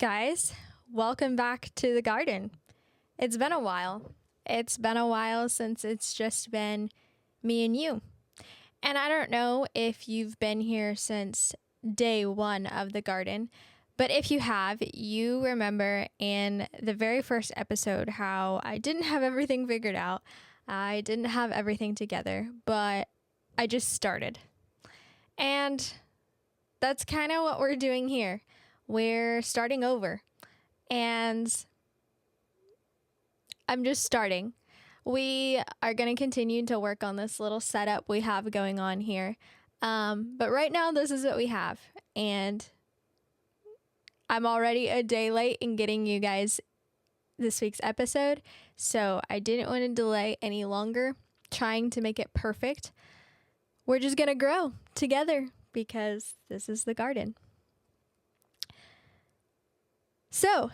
guys. Welcome back to the garden. It's been a while. It's been a while since it's just been me and you. And I don't know if you've been here since day one of the garden, but if you have, you remember in the very first episode how I didn't have everything figured out. I didn't have everything together, but I just started. And that's kind of what we're doing here. We're starting over. And I'm just starting. We are going to continue to work on this little setup we have going on here. But right now, this is what we have. And I'm already a day late in getting you guys this week's episode. So I didn't want to delay any longer trying to make it perfect. We're just going to grow together because this is the garden. So,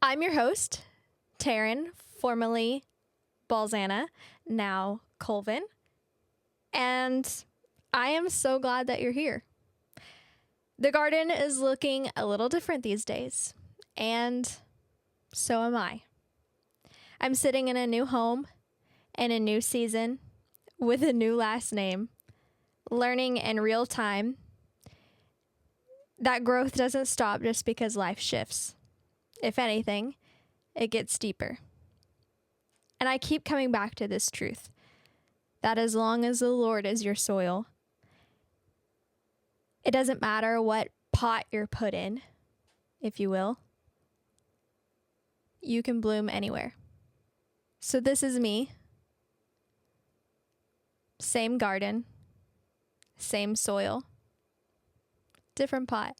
I'm your host, Taryn, formerly Balzana, now Colvin, and I am so glad that you're here. The garden is looking a little different these days, and so am I. I'm sitting in a new home, in a new season, with a new last name, learning in real time that growth doesn't stop just because life shifts. If anything, it gets deeper. And I keep coming back to this truth, that as long as the Lord is your soil, it doesn't matter what pot you're put in, if you will, you can bloom anywhere. So this is me. Same garden, same soil, different pot.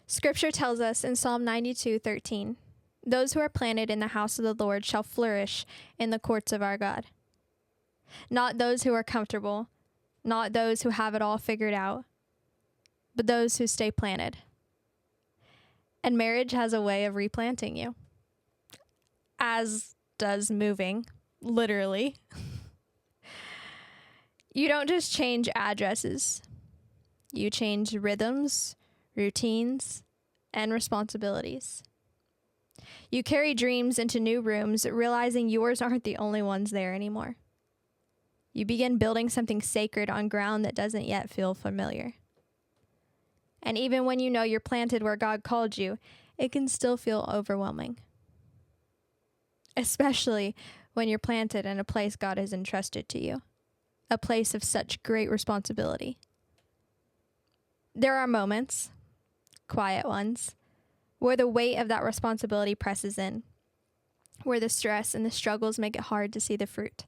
Scripture tells us in Psalm 92:13, those who are planted in the house of the Lord shall flourish in the courts of our God. Not those who are comfortable, not those who have it all figured out, but those who stay planted. And marriage has a way of replanting you, as does moving, literally. You don't just change addresses. You change rhythms, routines, and responsibilities. You carry dreams into new rooms, realizing yours aren't the only ones there anymore. You begin building something sacred on ground that doesn't yet feel familiar. And even when you know you're planted where God called you, it can still feel overwhelming. Especially when you're planted in a place God has entrusted to you, a place of such great responsibility. There are moments, quiet ones, where the weight of that responsibility presses in, where the stress and the struggles make it hard to see the fruit,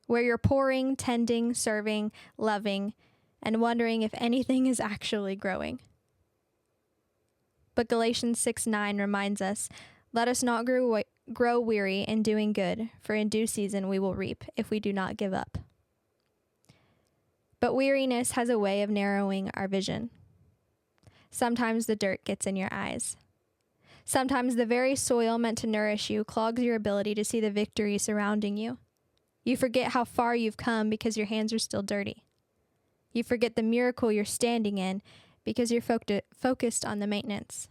where you're pouring, tending, serving, loving, and wondering if anything is actually growing. But Galatians 6:9 reminds us, let us not grow weary in doing good, for in due season we will reap if we do not give up. But weariness has a way of narrowing our vision. Sometimes the dirt gets in your eyes. Sometimes the very soil meant to nourish you clogs your ability to see the victory surrounding you. You forget how far you've come because your hands are still dirty. You forget the miracle you're standing in because you're focused on the maintenance.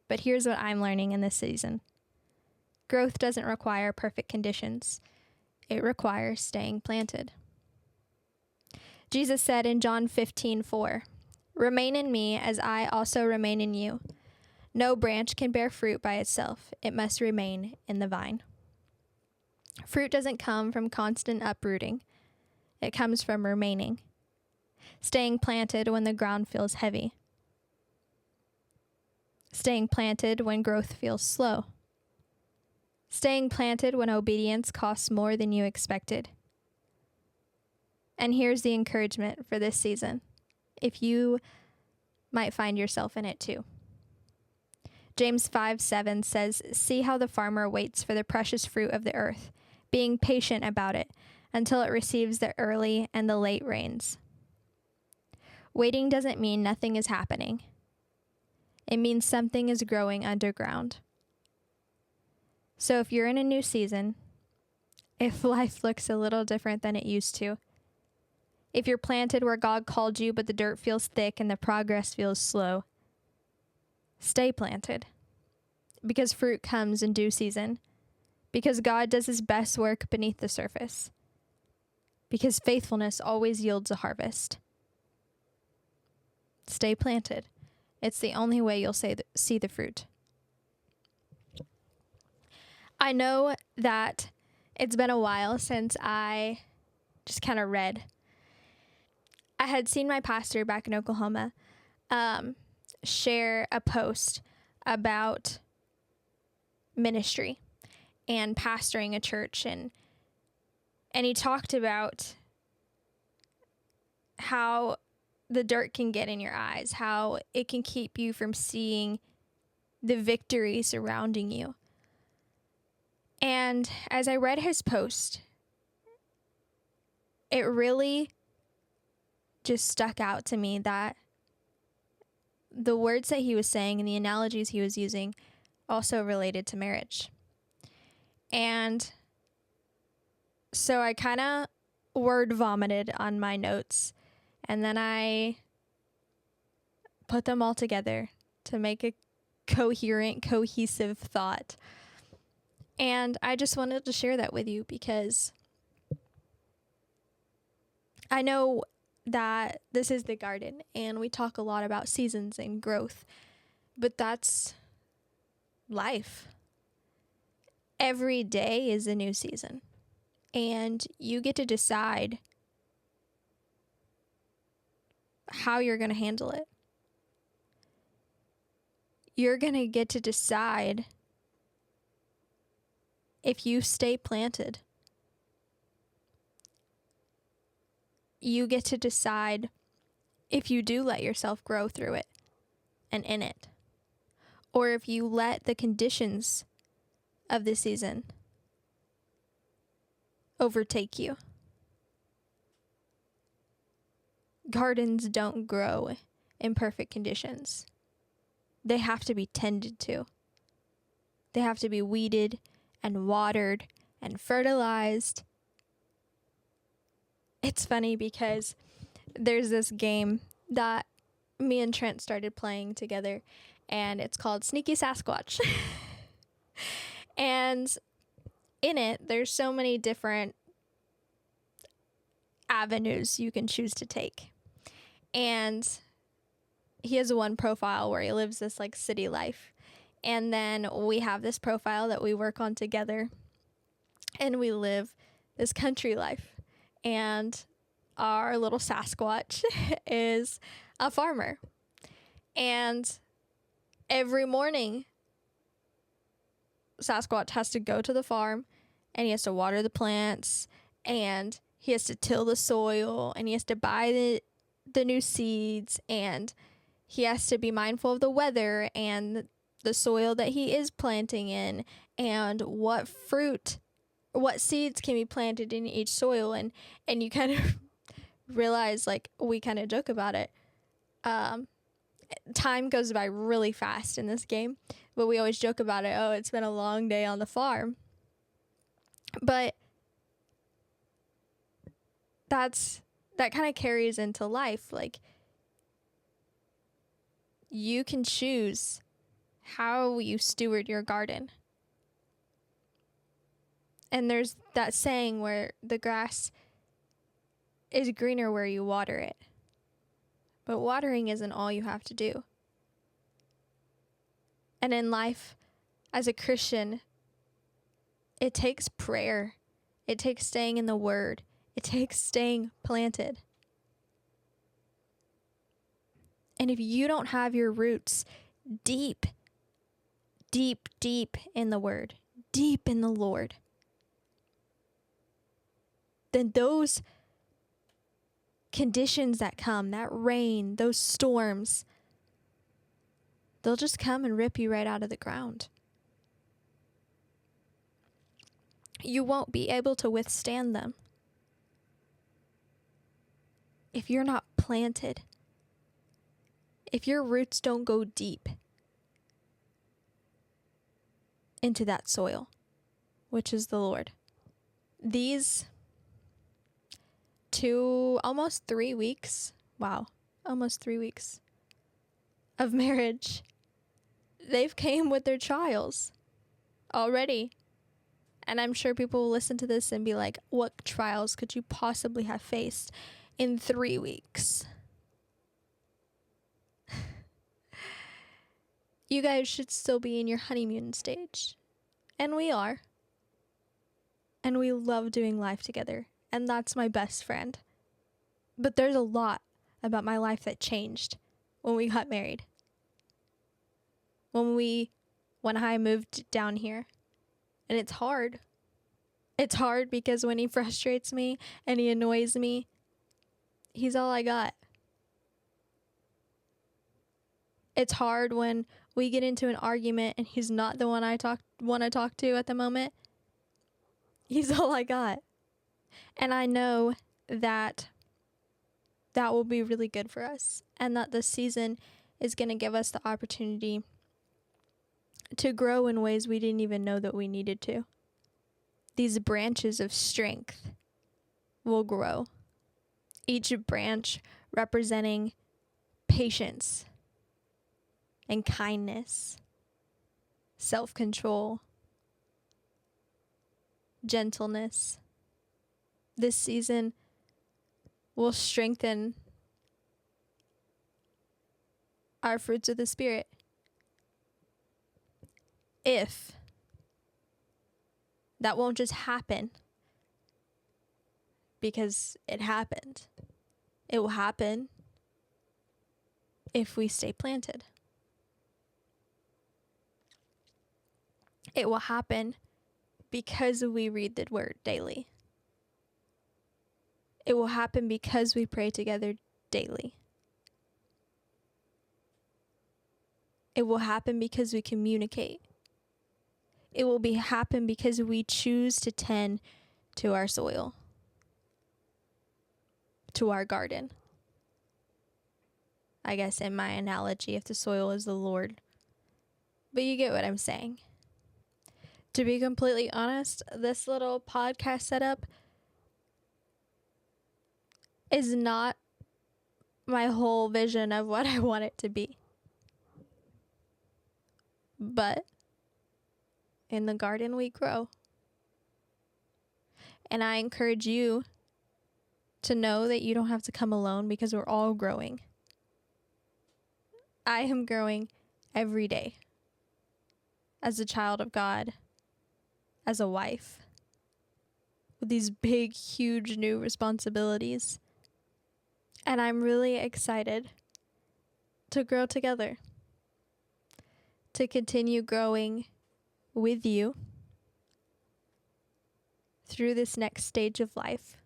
But here's what I'm learning in this season. Growth doesn't require perfect conditions. It requires staying planted. Jesus said in John 15:4, remain in me as I also remain in you. No branch can bear fruit by itself. It must remain in the vine. Fruit doesn't come from constant uprooting. It comes from remaining, staying planted when the ground feels heavy, staying planted when growth feels slow, staying planted when obedience costs more than you expected. And here's the encouragement for this season, if you might find yourself in it too. James 5:7 says, see how the farmer waits for the precious fruit of the earth, being patient about it until it receives the early and the late rains. Waiting doesn't mean nothing is happening. It means something is growing underground. So if you're in a new season, if life looks a little different than it used to, if you're planted where God called you but the dirt feels thick and the progress feels slow, Stay planted, because fruit comes in due season, because God does his best work beneath the surface, because faithfulness always yields a harvest. Stay planted. It's the only way you'll see the fruit. I know that it's been a while since I just kind of read. I had seen my pastor back in Oklahoma share a post about ministry and pastoring a church, and he talked about how the dirt can get in your eyes, how it can keep you from seeing the victory surrounding you. And as I read his post, it really just stuck out to me that the words that he was saying and the analogies he was using also related to marriage. And so I kind of word vomited on my notes, and then I put them all together to make a coherent, cohesive thought. And I just wanted to share that with you because I know that this is the garden and we talk a lot about seasons and growth, but that's life. Every day is a new season, and you get to decide how you're going to handle it. You're going to get to decide if you stay planted. You get to decide if you do let yourself grow through it and in it, or if you let the conditions of the season overtake you. Gardens don't grow in perfect conditions. They have to be tended to. They have to be weeded and watered and fertilized. It's funny because there's this game that me and Trent started playing together, and it's called Sneaky Sasquatch. And in it, there's so many different avenues you can choose to take. And he has one profile where he lives this like city life. And then we have this profile that we work on together, and we live this country life. And our little Sasquatch is a farmer. And every morning, Sasquatch has to go to the farm, and he has to water the plants, and he has to till the soil, and he has to buy the new seeds, and he has to be mindful of the weather and the soil that he is planting in, and what seeds can be planted in each soil. And you kind of realize, like, we kind of joke about it. Time goes by really fast in this game, but we always joke about it. Oh, it's been a long day on the farm. But that kind of carries into life. Like, you can choose how you steward your garden. And there's that saying where the grass is greener where you water it. But watering isn't all you have to do. And in life, as a Christian, it takes prayer. It takes staying in the Word. It takes staying planted. And if you don't have your roots deep, deep, deep in the Word, deep in the Lord, then those conditions that come, that rain, those storms, they'll just come and rip you right out of the ground. You won't be able to withstand them if you're not planted, if your roots don't go deep into that soil, which is the Lord. These almost 3 weeks of marriage they've came with their trials already. And I'm sure people will listen to this and be like, what trials could you possibly have faced in 3 weeks? You guys should still be in your honeymoon stage. And we are. And we love doing life together. And that's my best friend. But there's a lot about my life that changed when we got married. When I moved down here. And it's hard. It's hard because when he frustrates me and he annoys me, he's all I got. It's hard when we get into an argument and he's not the one want to talk to at the moment. He's all I got. And I know that will be really good for us, and that this season is going to give us the opportunity to grow in ways we didn't even know that we needed to. These branches of strength will grow. Each branch representing patience and kindness, self-control, gentleness. This season will strengthen our fruits of the Spirit. If that won't just happen because it happened. It will happen if we stay planted. It will happen because we read the word daily. It will happen because we pray together daily. It will happen because we communicate. It will happen because we choose to tend to our soil, to our garden. I guess in my analogy, if the soil is the Lord. But you get what I'm saying. To be completely honest, this little podcast setup is not my whole vision of what I want it to be. But in the garden we grow. And I encourage you to know that you don't have to come alone because we're all growing. I am growing every day as a child of God, as a wife, with these big, huge new responsibilities. And I'm really excited to grow together, to continue growing with you through this next stage of life.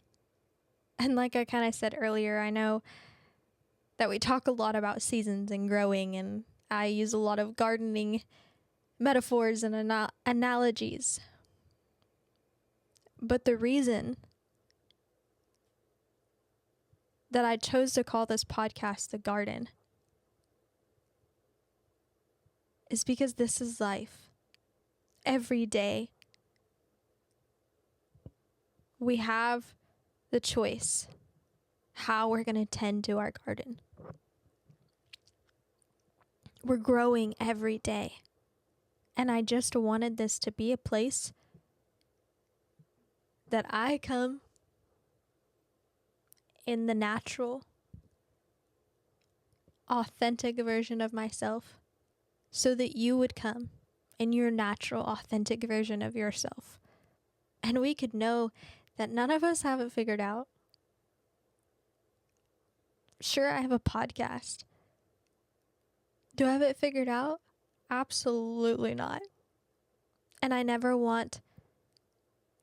And like I kind of said earlier, I know that we talk a lot about seasons and growing, and I use a lot of gardening metaphors and analogies. But the reason that I chose to call this podcast The Garden is because this is life. Every day, we have the choice how we're going to tend to our garden. We're growing every day. And I just wanted this to be a place that I come in the natural, authentic version of myself, so that you would come in your natural, authentic version of yourself. And we could know that none of us have it figured out. Sure, I have a podcast. Do I have it figured out? Absolutely not. And I never want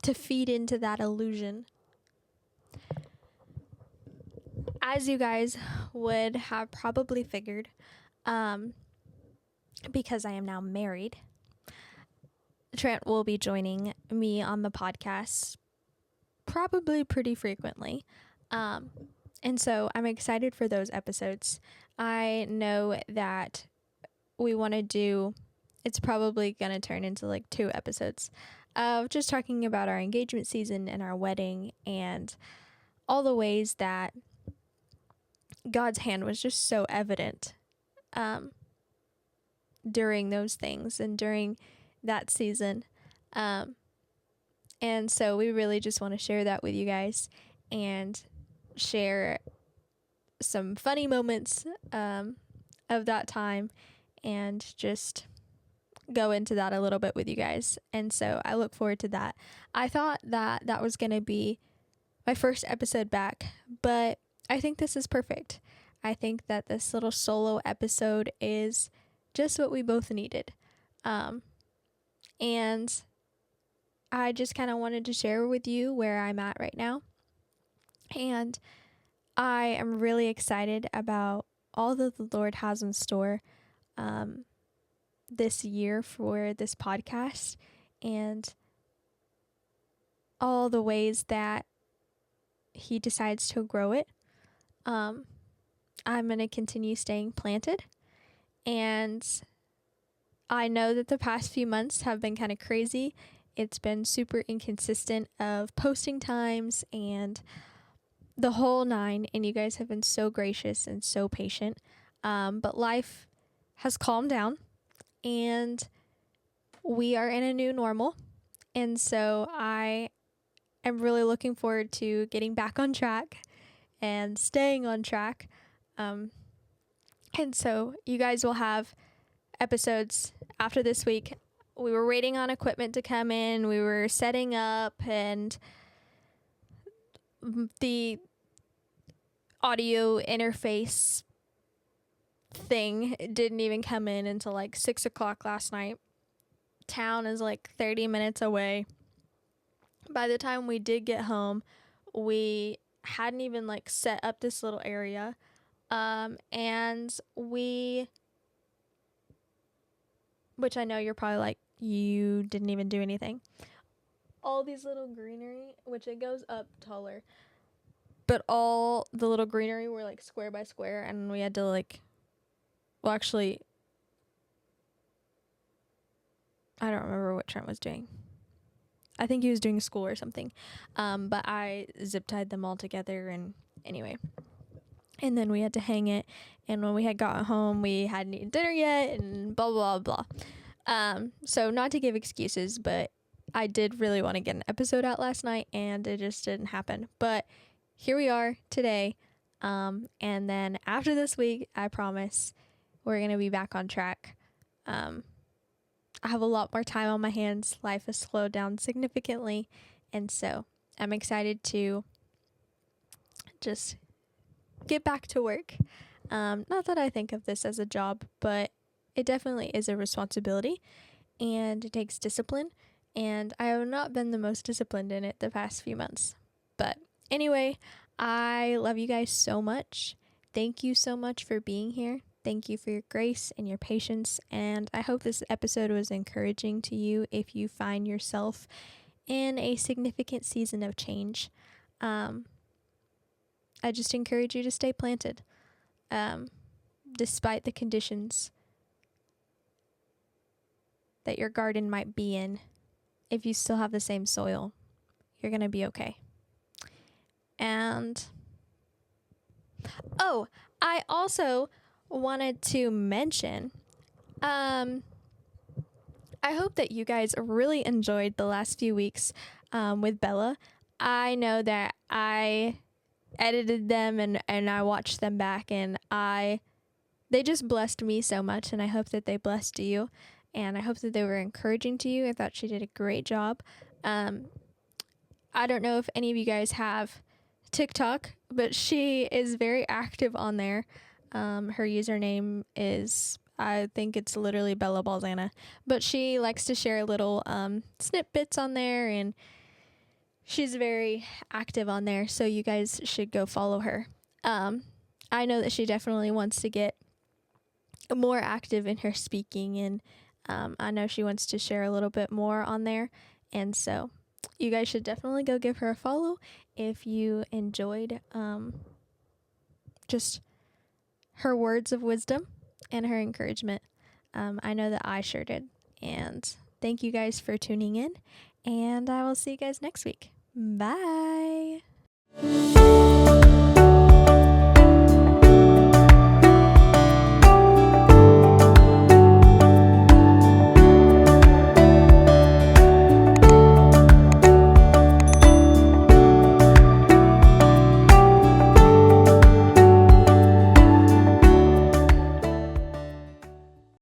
to feed into that illusion. As you guys would have probably figured, because I am now married, Trent will be joining me on the podcast probably pretty frequently. And so I'm excited for those episodes. I know that we want to do, it's probably going to turn into like 2 episodes of just talking about our engagement season and our wedding and all the ways that God's hand was just so evident during those things and during that season. And so we really just want to share that with you guys and share some funny moments of that time and just go into that a little bit with you guys. And so I look forward to that. I thought that that was going to be my first episode back, but I think this is perfect. I think that this little solo episode is just what we both needed. And I just kind of wanted to share with you where I'm at right now. And I am really excited about all that the Lord has in store this year for this podcast and all the ways that He decides to grow it. I'm going to continue staying planted. And I know that the past few months have been kind of crazy. It's been super inconsistent of posting times and the whole nine, and you guys have been so gracious and so patient. But life has calmed down, and we are in a new normal. And so I am really looking forward to getting back on track and staying on track. And so you guys will have episodes after this week. We were waiting on equipment to come in. We were setting up, and the audio interface thing didn't even come in until like 6 o'clock last night. Town is like 30 minutes away. By the time we did get home, we hadn't even like set up this little area. And which I know you're probably like, you didn't even do anything. All these little greenery, which it goes up taller, but all the little greenery were like square by square, and we had to like, well, actually, I don't remember what Trent was doing. I think he was doing school or something. But I zip tied them all together, and anyway. And then we had to hang it, and when we had gotten home, we hadn't eaten dinner yet, and blah, blah, blah. So not to give excuses, but I did really want to get an episode out last night, and it just didn't happen. But here we are today. And then after this week, I promise we're going to be back on track. I have a lot more time on my hands. Life has slowed down significantly. And so I'm excited to just get back to work. Not that I think of this as a job, but it definitely is a responsibility, and it takes discipline. And I have not been the most disciplined in it the past few months. But anyway, I love you guys so much. Thank you so much for being here. Thank you for your grace and your patience. And I hope this episode was encouraging to you if you find yourself in a significant season of change. I just encourage you to stay planted. Despite the conditions that your garden might be in, if you still have the same soil, you're going to be okay. And, I also wanted to mention, I hope that you guys really enjoyed the last few weeks with Bella. I know that I edited them and I watched them back, and they just blessed me so much, and I hope that they blessed you, and I hope that they were encouraging to you. I thought she did a great job. I don't know if any of you guys have TikTok, but she is very active on there. Her username is, I think it's literally Bella Balzana, but she likes to share little snippets on there, and she's very active on there, so you guys should go follow her. I know that she definitely wants to get more active in her speaking, and I know she wants to share a little bit more on there, and so you guys should definitely go give her a follow if you enjoyed just her words of wisdom and her encouragement. I know that I sure did. And thank you guys for tuning in, and I will see you guys next week. Bye.